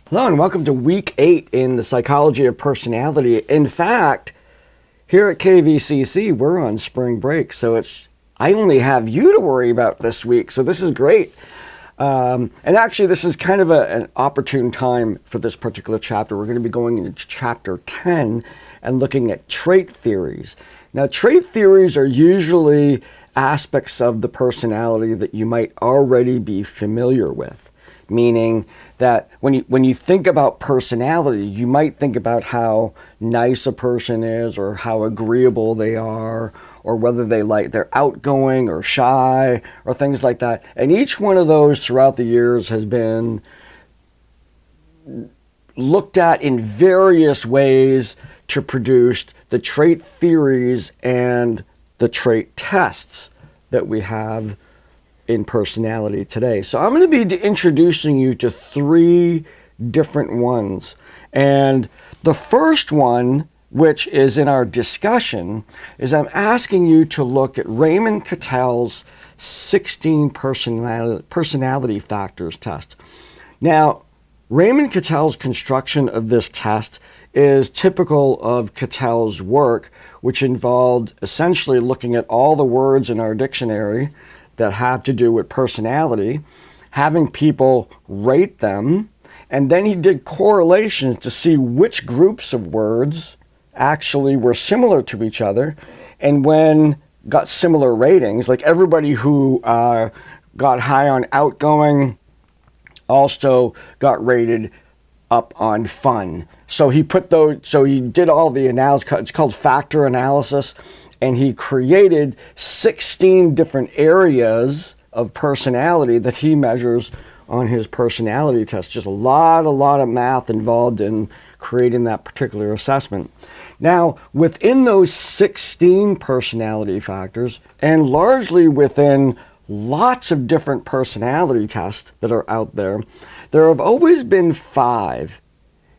Hello and welcome to week 8 in the psychology of personality. In fact, here at KVCC, we're on spring break, so I only have you to worry about this week, so this is great. And actually, this is kind of an opportune time for this particular chapter. We're going to be going into chapter 10 and looking at trait theories. Now, trait theories are usually aspects of the personality that you might already be familiar with, meaning that when you think about personality, you might think about how nice a person is or how agreeable they are or whether they're outgoing or shy or things like that. And each one of those throughout the years has been looked at in various ways to produce the trait theories and the trait tests that we have in personality today. So I'm going to be introducing you to 3 different ones. And the first one, which is in our discussion, is I'm asking you to look at Raymond Cattell's 16 personality factors test. Now, Raymond Cattell's construction of this test is typical of Cattell's work, which involved essentially looking at all the words in our dictionary that have to do with personality, having people rate them, and then he did correlations to see which groups of words actually were similar to each other, and when got similar ratings, like everybody who got high on outgoing also got rated up on fun. So he did all the analysis, it's called factor analysis, and he created 16 different areas of personality that he measures on his personality test. Just a lot of math involved in creating that particular assessment. Now, within those 16 personality factors, and largely within lots of different personality tests that are out there, there have always been 5,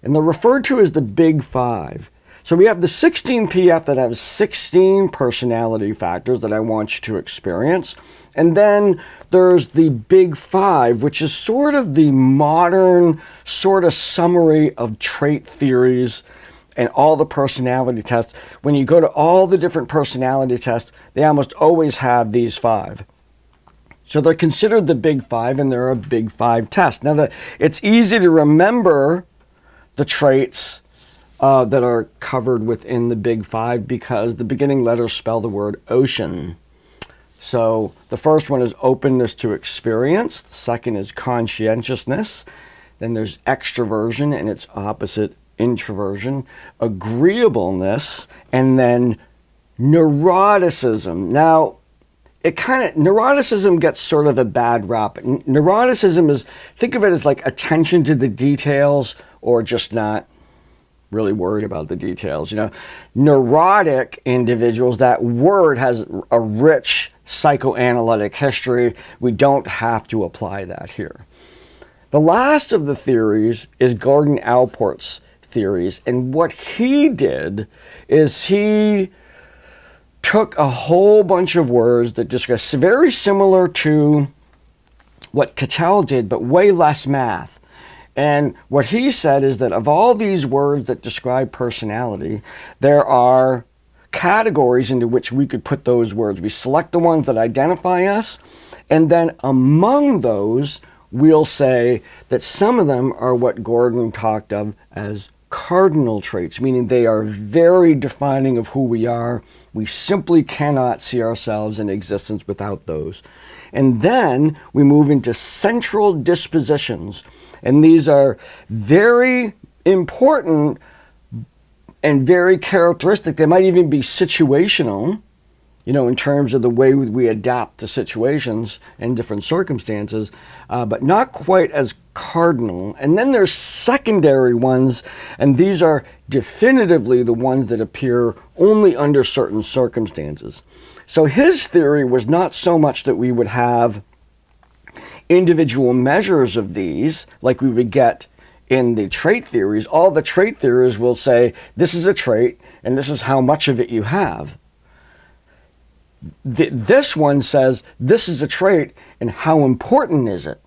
and they're referred to as the Big 5. So we have the 16 PF that have 16 personality factors that I want you to experience. And then there's the Big 5, which is sort of the modern sort of summary of trait theories and all the personality tests. When you go to all the different personality tests, they almost always have these 5. So they're considered the Big 5, and they're a Big 5 test. Now, it's easy to remember the traits that are covered within the Big 5 because the beginning letters spell the word ocean. So the first one is openness to experience. The second is conscientiousness. Then there's extroversion and its opposite, introversion, agreeableness, and then neuroticism. Now, neuroticism gets sort of a bad rap. Neuroticism is, think of it as like attention to the details or just not really worried about the details. Neurotic individuals, that word has a rich psychoanalytic history. We don't have to apply that here. The last of the theories is Gordon Alport's theories, and what he did is he took a whole bunch of words that discuss very similar to what Cattell did, but way less math. And what he said is that of all these words that describe personality, there are categories into which we could put those words. We select the ones that identify us, and then among those, we'll say that some of them are what Gordon talked of as cardinal traits, meaning they are very defining of who we are. We simply cannot see ourselves in existence without those. And then we move into central dispositions. And these are very important and very characteristic. They might even be situational, in terms of the way we adapt to situations and different circumstances, but not quite as cardinal. And then there's secondary ones, and these are definitively the ones that appear only under certain circumstances. So his theory was not so much that we would have individual measures of these like we would get in the trait theories. All the trait theories will say this is a trait and this is how much of it you have. This one says this is a trait and how important is it?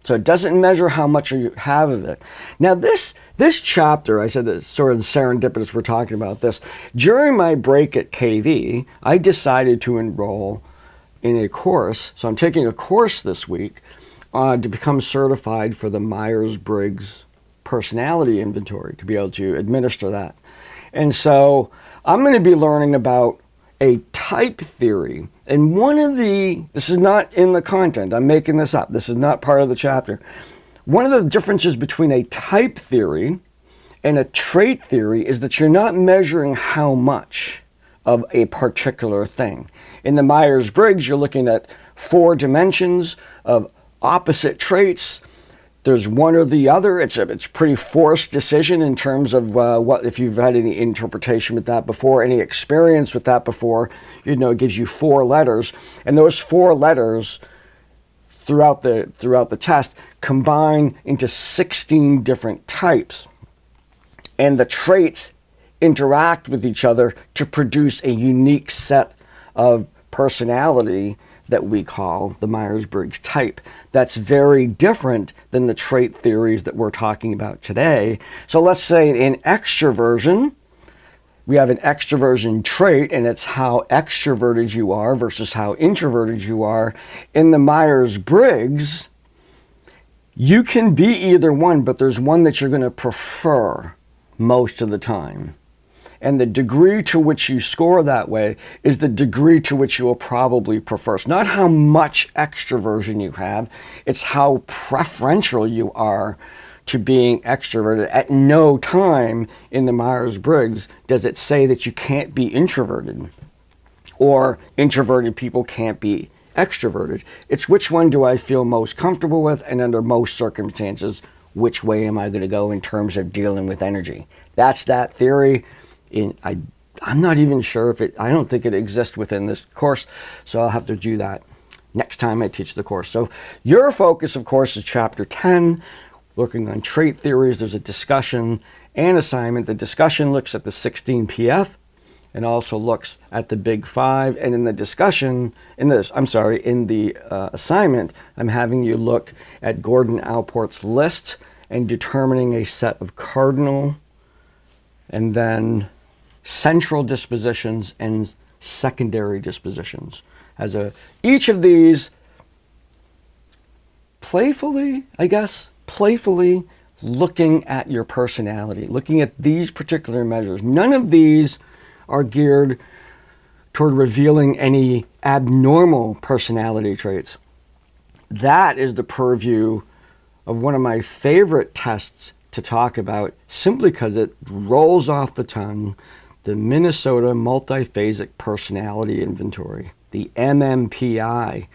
So it doesn't measure how much you have of it. Now this chapter, I said that sort of serendipitous we're talking about this. During my break at KV, I decided to enroll in a course. So I'm taking a course this week to become certified for the Myers-Briggs personality inventory, to be able to administer that. And so I'm going to be learning about a type theory. And this is not in the content, I'm making this up. This is not part of the chapter. One of the differences between a type theory and a trait theory is that you're not measuring how much of a particular thing. In the Myers-Briggs, you're looking at 4 dimensions of opposite traits. There's one or the other. It's a pretty forced decision in terms of what, if you've had any interpretation with that before, any experience with that before, it gives you 4 letters. And those 4 letters throughout the test combine into 16 different types. And the traits interact with each other to produce a unique set of personality that we call the Myers-Briggs type. That's very different than the trait theories that we're talking about today. So let's say in extroversion, we have an extroversion trait, and it's how extroverted you are versus how introverted you are. In the Myers-Briggs, you can be either one, but there's one that you're going to prefer most of the time. And the degree to which you score that way is the degree to which you will probably prefer. It's not how much extroversion you have, it's how preferential you are to being extroverted. At no time in the Myers-Briggs does it say that you can't be introverted or introverted people can't be extroverted. It's which one do I feel most comfortable with, and under most circumstances, which way am I going to go in terms of dealing with energy. That's that theory. I'm not even sure I don't think it exists within this course, so I'll have to do that next time I teach the course. So your focus, of course, is chapter 10, looking on trait theories. There's a discussion and assignment. The discussion looks at the 16 PF and also looks at the big 5. And in the discussion, in the assignment, I'm having you look at Gordon Alport's list and determining a set of cardinal and then central dispositions and secondary dispositions. Each of these playfully looking at your personality, looking at these particular measures. None of these are geared toward revealing any abnormal personality traits. That is the purview of one of my favorite tests to talk about, simply because it rolls off the tongue, the Minnesota Multiphasic Personality Inventory, the MMPI.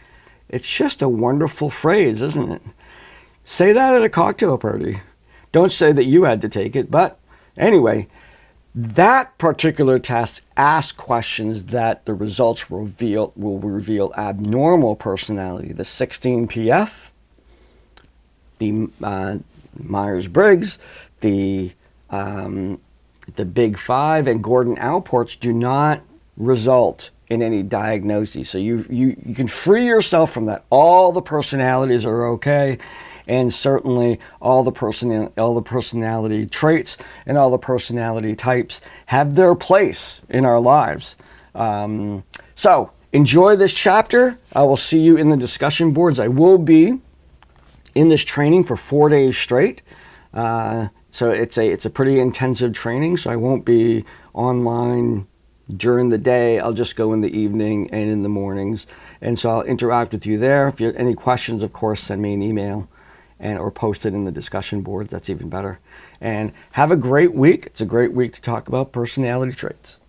It's just a wonderful phrase, isn't it? Say that at a cocktail party. Don't say that you had to take it, but anyway, that particular test asks questions that the results will reveal abnormal personality. The 16 PF, the Myers-Briggs, the big 5, and Gordon Alport's do not result in any diagnosis. So you can free yourself from that. All the personalities are okay, and certainly all the personality traits and all the personality types have their place in our lives. So enjoy this chapter. I will see you in the discussion boards. I will be in this training for 4 days straight. So it's a pretty intensive training, so I won't be online during the day. I'll just go in the evening and in the mornings. And so I'll interact with you there. If you have any questions, of course, send me an email or post it in the discussion boards. That's even better. And have a great week. It's a great week to talk about personality traits.